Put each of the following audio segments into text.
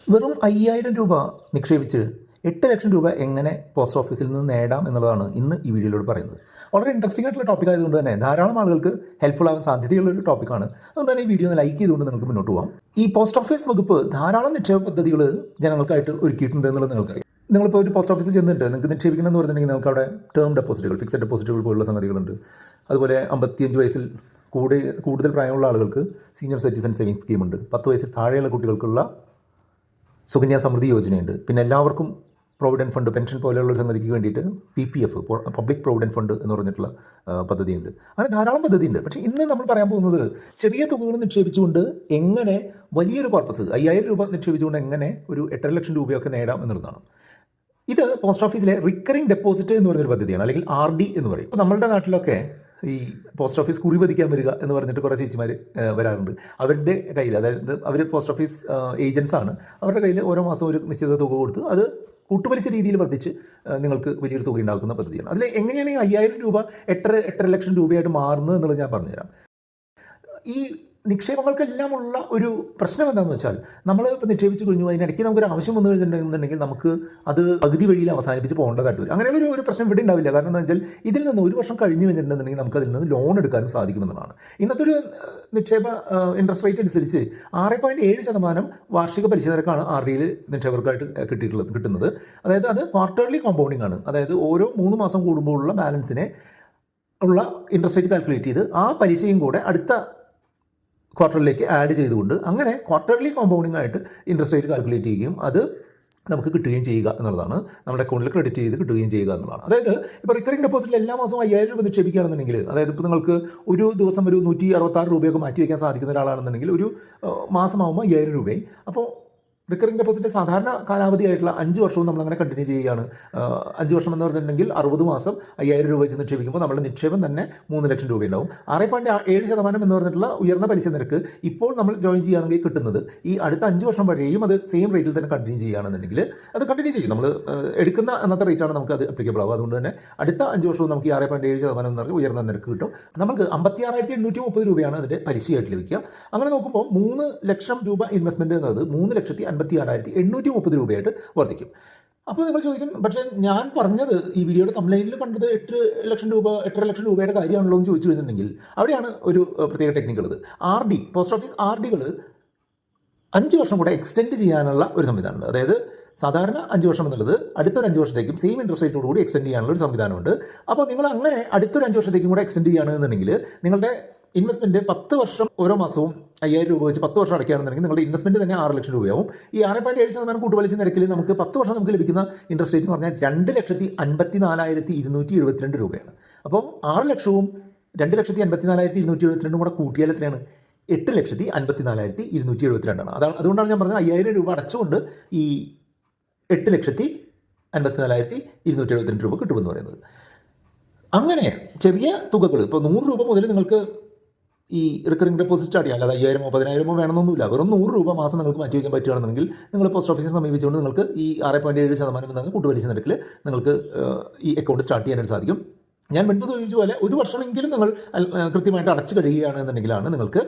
വെറും 5000 രൂപ നിക്ഷേപിച്ച് 8 ലക്ഷം രൂപ എങ്ങനെ പോസ്റ്റ് ഓഫീസിൽ നിന്ന് നേടാം എന്നുള്ളതാണ് ഇന്ന് ഈ വീഡിയോയിലൂടെ പറയുന്നത്. വളരെ ഇൻട്രസ്റ്റിംഗ് ആയിട്ടുള്ള ടോപ്പിക് ആയതുകൊണ്ട് തന്നെ ധാരാളം ആളുകൾക്ക് ഹെൽപ്ഫുൾ ആവാൻ സാധ്യതയുള്ള ഒരു ടോപ്പിക്കാണ്. അതുകൊണ്ട് തന്നെ ഈ വീഡിയോ ലൈക്ക് ചെയ്തുകൊണ്ട് നിങ്ങൾക്ക് മുന്നോട്ട് പോകാം. ഈ പോസ്റ്റ് ഓഫീസ് വകുപ്പ് ധാരാളം നിക്ഷേപ പദ്ധതികൾ ജനങ്ങൾക്കായിട്ട് ഒരുക്കിയിട്ടുണ്ട് എന്നുള്ളത് നിങ്ങൾക്കറിയാം. നിങ്ങളിപ്പോൾ ഒരു പോസ്റ്റ് ഓഫീസിൽ ചെന്നിട്ട് നിങ്ങൾക്ക് നിക്ഷേപിക്കണം എന്ന് പറഞ്ഞിട്ടുണ്ടെങ്കിൽ നിങ്ങൾക്ക് അവിടെ ടേം ഡെപ്പോസിറ്റുകൾ, ഫിക്സഡ് ഡെപ്പോസിറ്റുകൾ പോലുള്ള സംഗതികളുണ്ട്. അതുപോലെ 55 വയസ്സിൽ കൂടുതൽ പ്രായമുള്ള ആളുകൾക്ക് സീനിയർ സിറ്റിസൺ സേവിംഗ് സ്കീമുണ്ട്. 10 വയസ്സിൽ താഴെയുള്ള കുട്ടികൾക്കുള്ള സുകന്യ സമൃദ്ധി യോജനയുണ്ട്. പിന്നെ എല്ലാവർക്കും പ്രൊവിഡൻറ്റ് ഫണ്ട്, പെൻഷൻ പോലെയുള്ള സംഗതിക്ക് വേണ്ടിയിട്ട് PPF, പബ്ലിക് പ്രൊവിഡൻറ്റ് ഫണ്ട് എന്ന് പറഞ്ഞിട്ടുള്ള പദ്ധതിയുണ്ട്. അങ്ങനെ ധാരാളം പദ്ധതിയുണ്ട്. പക്ഷേ ഇന്ന് നമ്മൾ പറയാൻ പോകുന്നത് ചെറിയ തുകകൾ നിക്ഷേപിച്ചുകൊണ്ട് എങ്ങനെ വലിയൊരു കോർപ്പസ് 5000 രൂപ നിക്ഷേപിച്ചുകൊണ്ട് എങ്ങനെ ഒരു 8.5 ലക്ഷം രൂപയൊക്കെ നേടാം എന്നുള്ളതാണ്. ഇത് പോസ്റ്റ് ഓഫീസിലെ റിക്കറിംഗ് ഡെപ്പോസിറ്റ് എന്ന് പറഞ്ഞൊരു പദ്ധതിയാണ്, അല്ലെങ്കിൽ RD എന്ന് പറയും. ഇപ്പോൾ നമ്മളുടെ നാട്ടിലൊക്കെ ഈ പോസ്റ്റ് ഓഫീസ് കുറി പതിക്കാൻ വരിക എന്ന് പറഞ്ഞിട്ട് കുറേ ചേച്ചിമാർ വരാറുണ്ട്. അവരുടെ കയ്യിൽ, അതായത് അവർ പോസ്റ്റ് ഓഫീസ് ഏജൻസ് ആണ്, അവരുടെ കയ്യിൽ ഓരോ മാസം ഒരു നിശ്ചിത തുക കൊടുത്ത് അത് കൂട്ടുപലിശ രീതിയിൽ വർദ്ധിച്ച് നിങ്ങൾക്ക് വലിയൊരു തുക ഉണ്ടാക്കുന്ന പദ്ധതിയാണ്. അതിൽ എങ്ങനെയാണ് ഈ 5000 രൂപ 8.5 ലക്ഷം രൂപയായിട്ട് മാറുന്നത് എന്നുള്ളത് ഞാൻ പറഞ്ഞുതരാം. ഈ നിക്ഷേപങ്ങൾക്കെല്ലാം ഉള്ള ഒരു പ്രശ്നം എന്താണെന്ന് വെച്ചാൽ, നമ്മൾ ഇപ്പോൾ നിക്ഷേപിച്ച് കഴിഞ്ഞു, അതിനിടയ്ക്ക് നമുക്കൊരു ആവശ്യം വന്നു കഴിഞ്ഞിട്ടുണ്ടെന്നുണ്ടെങ്കിൽ നമുക്ക് അത് പകുതി വഴിയിൽ അവസാനിപ്പിച്ച് പോകേണ്ടതായിട്ട് വരും. അങ്ങനെയുള്ള ഒരു പ്രശ്നം ഇവിടെ ഉണ്ടാവില്ല. കാരണം എന്താ വെച്ചാൽ ഇതിൽ നിന്ന് ഒരു വർഷം കഴിഞ്ഞ് കഴിഞ്ഞിട്ടുണ്ടെന്നുണ്ടെങ്കിൽ നമുക്ക് അതിൽ നിന്ന് ലോൺ എടുക്കാനും സാധിക്കുമെന്നുള്ളതാണ്. ഇന്നത്തെ ഒരു നിക്ഷേപ ഇൻട്രസ്റ്റ് റേറ്റ് അനുസരിച്ച് 6.7% വാർഷിക പലിശ നിരക്കാണ് RDയിൽ നിക്ഷേപകർക്കായിട്ട് കിട്ടുന്നത്. അതായത് അത് ക്വാർട്ടർലി കോമ്പൗണ്ടിങ് ആണ്. അതായത് ഓരോ 3 മാസം കൂടുമ്പോഴുള്ള ബാലൻസിനെ ഉള്ള ഇൻട്രസ്റ്റ് റേറ്റ് കാൽക്കുലേറ്റ് ചെയ്ത് ആ പലിശയും കൂടെ അടുത്ത ക്വാർട്ടറിലേക്ക് ആഡ് ചെയ്തുകൊണ്ട് അങ്ങനെ ക്വാർട്ടർലി കോമ്പൗണ്ടിങ് ആയിട്ട് ഇൻട്രസ്റ്റ് റേറ്റ് കാൽക്കുലേറ്റ് ചെയ്യുകയും അത് നമുക്ക് കിട്ടുകയും ചെയ്യുക എന്നുള്ളതാണ്. നമ്മുടെ അക്കൗണ്ടിൽ ക്രെഡിറ്റ് ചെയ്ത് കിട്ടുകയും ചെയ്യുക എന്നുള്ളതാണ്. അതായത് ഇപ്പോൾ റിക്കറിംഗ് ഡെപ്പോസിറ്റിൽ എല്ലാ മാസവും 5000 രൂപ നിക്ഷേപിക്കുകയാണെന്നുണ്ടെങ്കിൽ, അതായത് ഇപ്പോൾ നിങ്ങൾക്ക് ഒരു ദിവസം ഒരു 166 രൂപയൊക്കെ മാറ്റി വയ്ക്കാൻ സാധിക്കുന്ന ഒരാളാണെന്നുണ്ടെങ്കിൽ ഒരു മാസമാകുമ്പോൾ 5000 രൂപയും. അപ്പോൾ റിക്കറിംഗ് ഡെപ്പോസിറ്റ് സാധാരണ കാലാവധിയായിട്ടുള്ള 5 വർഷവും നമ്മളങ്ങനെ കണ്ടിന്യൂ ചെയ്യുകയാണ്. 5 വർഷം എന്ന് പറഞ്ഞിട്ടുണ്ടെങ്കിൽ 60 മാസം 5000 രൂപ വെച്ച് നിക്ഷേപിക്കുമ്പോൾ നമ്മുടെ നിക്ഷേപം തന്നെ 3 ലക്ഷം രൂപ ഉണ്ടാവും. 6.7% എന്ന് പറഞ്ഞിട്ടുള്ള ഉയർന്ന പലിശ നിരക്ക് ഇപ്പോൾ നമ്മൾ ജോയിൻ ചെയ്യുകയാണെങ്കിൽ കിട്ടുന്നത് ഈ അടുത്ത 5 വർഷം വരെയും അത് സെയിം റേറ്റിൽ തന്നെ കണ്ടിന്യൂ ചെയ്യുകയാണെന്നുണ്ടെങ്കിൽ അത് കണ്ടിന്യൂ ചെയ്യും. നമ്മൾ എടുക്കുന്ന അന്നത്തെ റേറ്റാണ് നമുക്ക് അത് അപ്ലിക്കബിൾ ആവുക. അതുകൊണ്ട് തന്നെ അടുത്ത 5 വർഷവും നമുക്ക് ഈ 6.7% എന്ന് പറഞ്ഞാൽ ഉയർന്ന നിരക്ക് കിട്ടും. നമുക്ക് 56,830 രൂപയാണ് അതിൻ്റെ പലിശയായിട്ട് ലഭിക്കുക. അങ്ങനെ നോക്കുമ്പോൾ 3 ലക്ഷം രൂപ ഇൻവെസ്റ്റ്മെൻറ്റ് എന്നത് 3,56,830 രൂപയായിട്ട് വർദ്ധിക്കും. അപ്പോൾ നിങ്ങൾ ചോദിക്കും, പക്ഷേ ഞാൻ പറഞ്ഞത് ഈ വീഡിയോയുടെ കംപ്ലൈൻറ്റിൽ കണ്ടത് 8 ലക്ഷം രൂപ 8.5 ലക്ഷം രൂപയുടെ കാര്യമാണല്ലോ എന്ന് ചോദിച്ചു കഴിഞ്ഞിട്ടുണ്ടെങ്കിൽ അവിടെയാണ് ഒരു പ്രത്യേക ടെക്നിക്ക് ഉള്ളത്. RD, പോസ്റ്റ് ഓഫീസ് RDകൾ 5 വർഷം കൂടെ എക്സ്റ്റെൻഡ് ചെയ്യാനുള്ള ഒരു സംവിധാനമുണ്ട്. അതായത് സാധാരണ 5 വർഷം എന്നുള്ളത് അടുത്തൊരു 5 വർഷത്തേക്കും സെയിം ഇൻട്രസ്റ്റ് റേറ്റോട് കൂടി എക്സ്റ്റെൻഡ് ചെയ്യാനുള്ള ഒരു സംവിധാനമുണ്ട്. അപ്പോൾ നിങ്ങൾ അങ്ങനെ അടുത്തൊരു 5 വർഷത്തേക്കും കൂടെ എക്സ്റ്റെൻഡ് ചെയ്യുകയാണെന്നുണ്ടെങ്കിൽ നിങ്ങളുടെ ഇൻവെസ്റ്റ്മെൻറ്റ് 10 വർഷം ഓരോ മാസവും 5000 രൂപ വെച്ച് 10 വർഷം അടയ്ക്കുകയാണെന്നുണ്ടെങ്കിൽ നിങ്ങളുടെ ഇൻവെസ്റ്റ്മെൻറ്റ് തന്നെ 6 ലക്ഷം രൂപയാവും. ഈ 6.7% കൂട്ടുപലിശ നിരക്കിൽ നമുക്ക് 10 വർഷം നമുക്ക് ലഭിക്കുന്ന ഇൻട്രസ്റ്റ് റേറ്റ് എന്ന് പറഞ്ഞാൽ 2,54,272 രൂപയാണ്. അപ്പോൾ 6 ലക്ഷവും 2,54,272 കൂടെ കൂട്ടിയാൽ എത്രയാണ്? 8,54,272 ആണ്. അതുകൊണ്ടാണ് ഞാൻ പറഞ്ഞത് 5000 രൂപ അടച്ചുകൊണ്ട് ഈ 8,54,272 രൂപ കിട്ടുമെന്ന് പറയുന്നത്. അങ്ങനെ ചെറിയ തുകകൾ, ഇപ്പോൾ 100 രൂപ മുതൽ നിങ്ങൾക്ക് ഈ റിക്കറിംഗ് ഡെപ്പോസിറ്റ് സ്റ്റാർട്ട് ചെയ്യാം. അല്ലാതെ 5000 10,000 വേണമെന്നൊന്നുമില്ല. വെറും 100 രൂപ മാസം നിങ്ങൾക്ക് മാറ്റി വയ്ക്കാൻ പറ്റുകയാണെന്നുണ്ടെങ്കിൽ നിങ്ങൾ പോസ്റ്റ് ഓഫീസിനെ സമീപിച്ചുകൊണ്ട് നിങ്ങൾക്ക് ഈ 6.7% എന്ന കൂട്ടുപലിശ നിരക്കിൽ നിങ്ങൾക്ക് ഈ അക്കൗണ്ട് സ്റ്റാർട്ട് ചെയ്യാനായിട്ട് സാധിക്കും. ഞാൻ മുൻപ് സൂചിപ്പിച്ച പോലെ ഒരു വർഷമെങ്കിലും നിങ്ങൾ കൃത്യമായിട്ട് അടച്ചു കഴിയുകയാണെന്നുണ്ടെങ്കിലാണ് നിങ്ങൾക്ക്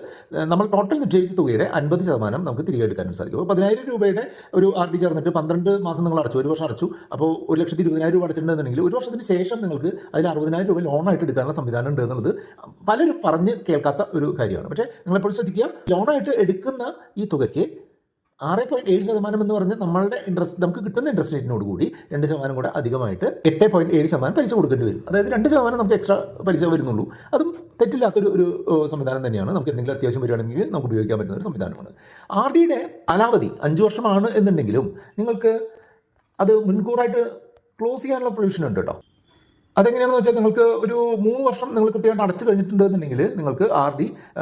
നമ്മൾ ടോട്ടൽ നിക്ഷേപിച്ച തുകയുടെ 50% നമുക്ക് തിരികെ എടുക്കാനും സാധിക്കും. അപ്പോൾ 10,000 രൂപയുടെ ഒരു RD ചേർന്നിട്ട് 12 മാസം നിങ്ങൾ അടച്ചു, ഒരു വർഷം അടച്ചു, അപ്പോൾ 1,20,000 രൂപ അടച്ചിട്ടുണ്ടെന്നുണ്ടെങ്കിൽ ഒരു വർഷത്തിന് ശേഷം നിങ്ങൾക്ക് അതിൽ 60,000 രൂപ ലോണായിട്ട് എടുക്കാനുള്ള സംവിധാനം ഉണ്ട് എന്നുള്ളത് പലരും പറഞ്ഞ് കേൾക്കാത്ത ഒരു കാര്യമാണ്. പക്ഷേ നിങ്ങളെപ്പോഴും ശ്രദ്ധിക്കുക, ലോണായിട്ട് എടുക്കുന്ന ഈ തുകയ്ക്ക് 6.7% എന്ന് പറഞ്ഞാൽ നമ്മളുടെ നമുക്ക് കിട്ടുന്ന ഇൻട്രസ്റ്റ് റേറ്റിനോട് കൂടി 2% കൂടെ അധികമായിട്ട് 8.7% പലിശ കൊടുക്കേണ്ടി വരും. അതായത് 2% നമുക്ക് എക്സ്ട്രാ പലിശ വരുന്നുള്ളൂ. അതും തെറ്റില്ലാത്തൊരു സംവിധാനം തന്നെയാണ്. നമുക്ക് എന്തെങ്കിലും അത്യാവശ്യം വരികയാണെങ്കിൽ നമുക്ക് ഉപയോഗിക്കാൻ പറ്റുന്ന ഒരു സംവിധാനമാണ്. RDയുടെ കാലാവധി 5 വർഷമാണ് എന്നുണ്ടെങ്കിലും നിങ്ങൾക്ക് അത് മുൻകൂറായിട്ട് ക്ലോസ് ചെയ്യാനുള്ള പ്രൊവിഷൻ ഉണ്ട് കേട്ടോ. അതെങ്ങനെയാണെന്ന് വെച്ചാൽ നിങ്ങൾക്ക് ഒരു 3 വർഷം നിങ്ങൾ കൃത്യമായിട്ട് അടച്ചു കഴിഞ്ഞിട്ടുണ്ടെന്നുണ്ടെങ്കിൽ നിങ്ങൾക്ക് RD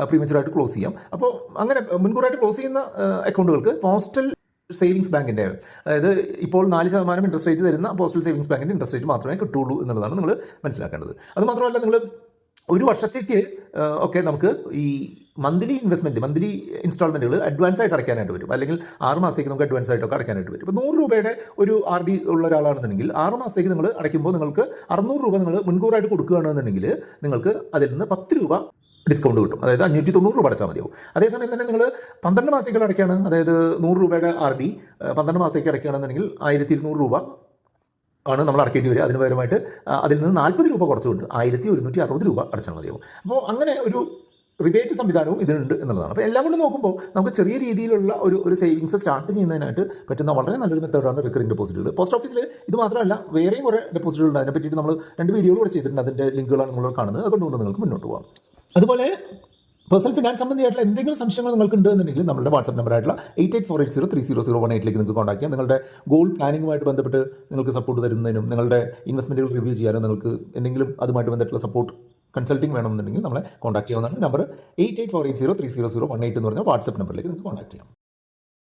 പ്രീമച്ചുറായിട്ട് ക്ലോസ് ചെയ്യാം. അപ്പോൾ അങ്ങനെ മുൻകൂറായിട്ട് ക്ലോസ് ചെയ്യുന്ന അക്കൗണ്ടുകൾക്ക് പോസ്റ്റൽ സേവിങ്സ് ബാങ്കിൻ്റെ, അതായത് ഇപ്പോൾ 4% ഇൻട്രസ്റ്റ് റേറ്റ് തരുന്ന പോസ്റ്റൽ സേവിങ്സ് ബാങ്കിൻ്റെ ഇൻട്രസ്റ്റ് റേറ്റ് മാത്രമേ കിട്ടുള്ളൂ എന്നുള്ളതാണ് നിങ്ങൾ മനസ്സിലാക്കേണ്ടത്. അതുമാത്രമല്ല, നിങ്ങൾ ഒരു വർഷത്തേക്ക് ഒക്കെ നമുക്ക് ഈ മന്ത്ലി ഇൻസ്റ്റാൾമെൻറ്റുകൾ അഡ്വാൻസ് ആയിട്ട് അടയ്ക്കാനായിട്ട് വരും. അല്ലെങ്കിൽ 6 മാസത്തേക്ക് നമുക്ക് അഡ്വാൻസ് ആയിട്ടൊക്കെ അടയ്ക്കാനായിട്ട് വരും. ഇപ്പോൾ 100 രൂപയുടെ ഒരു RD ഉള്ള ഒരാളാണെന്നുണ്ടെങ്കിൽ 6 മാസത്തേക്ക് നിങ്ങൾ അടയ്ക്കുമ്പോൾ നിങ്ങൾക്ക് 600 രൂപ നിങ്ങൾ മുൻകൂറായിട്ട് കൊടുക്കുകയാണെന്നുണ്ടെങ്കിൽ നിങ്ങൾക്ക് അതിൽ നിന്ന് 10 രൂപ ഡിസ്കൗണ്ട് കിട്ടും. അതായത് 590 രൂപ അടച്ചാൽ മതിയാവും. അതേസമയം തന്നെ നിങ്ങൾ 12 മാസത്തേക്ക് അടയ്ക്കുകയാണ്, അതായത് 100 രൂപയുടെ RD 12 മാസത്തേക്ക് അടയ്ക്കുകയാണെന്നുണ്ടെങ്കിൽ 1200 രൂപ ആണ് നമ്മൾ അടയ്ക്കേണ്ടി വരിക. അതിന് പകരമായിട്ട് അതിൽ നിന്ന് 40 രൂപ കുറച്ചുകൊണ്ട് 1160 രൂപ അടച്ചാൽ മതിയാവും. അപ്പോൾ അങ്ങനെ ഒരു റിബേറ്റ് സംവിധാനവും ഇതിനുണ്ട് എന്നുള്ളതാണ്. അപ്പോൾ എല്ലാം കൊണ്ട് നോക്കുമ്പോൾ നമുക്ക് ചെറിയ രീതിയിലുള്ള ഒരു സേവിങ്സ് സ്റ്റാർട്ട് ചെയ്യുന്നതിനായിട്ട് പറ്റുന്ന വളരെ നല്ലൊരു മെത്തേഡാണ് റിക്കറിംഗ് ഡെപ്പോസിറ്റുകൾ. പോസ്റ്റ് ഓഫീസിൽ ഇത് മാത്രമല്ല വേറെയും കുറേ ഡെപ്പോസിറ്റുകൾ ഉണ്ട്. അതിനെ പറ്റിയിട്ട് നമ്മൾ 2 വീഡിയോകൾ കൂടെ ചെയ്തിട്ടുണ്ട്. അതിൻ്റെ ലിങ്കുകളാണ് നിങ്ങൾ കാണുന്നത്. അതുകൊണ്ട് നിങ്ങൾക്ക് മുന്നോട്ട് പോകാം. അതുപോലെ പേഴ്സണൽ ഫിനാൻസ് സംബന്ധിയായിട്ടുള്ള എന്തെങ്കിലും സംശയങ്ങൾ നിങ്ങൾക്ക് ഉണ്ടെന്നുണ്ടെങ്കിൽ നമ്മുടെ വാട്സ്ആപ്പ് നമ്പറായിട്ടുള്ള 8848030018 നിങ്ങൾക്ക് കോൺടാക്ട് ചെയ്യാം. നിങ്ങളുടെ ഗോൾ പ്ലാനിങ്ങുമായിട്ട് ബന്ധപ്പെട്ട് നിങ്ങൾക്ക് സപ്പോർട്ട് തരുന്നതിനും നിങ്ങളുടെ ഇൻവെസ്റ്റ്മെൻറ്റുകൾ റിവ്യൂ ചെയ്യാനും നിങ്ങൾക്ക് എന്തെങ്കിലും അതുമായിട്ട് ബന്ധപ്പെട്ടുള്ള സപ്പോർട്ട് കൺസൾട്ടിംഗ് വേണമെന്നുണ്ടെങ്കിൽ നമ്മളെ കോൺടാക്ട് ചെയ്യാവുന്നതാണ്. നമ്പർ 8848030018 എന്ന് പറഞ്ഞാൽ വാട്സ്ആപ്പ് നമ്പറിലേക്ക് നിങ്ങൾക്ക് കോൺടാക്ട് ചെയ്യാം.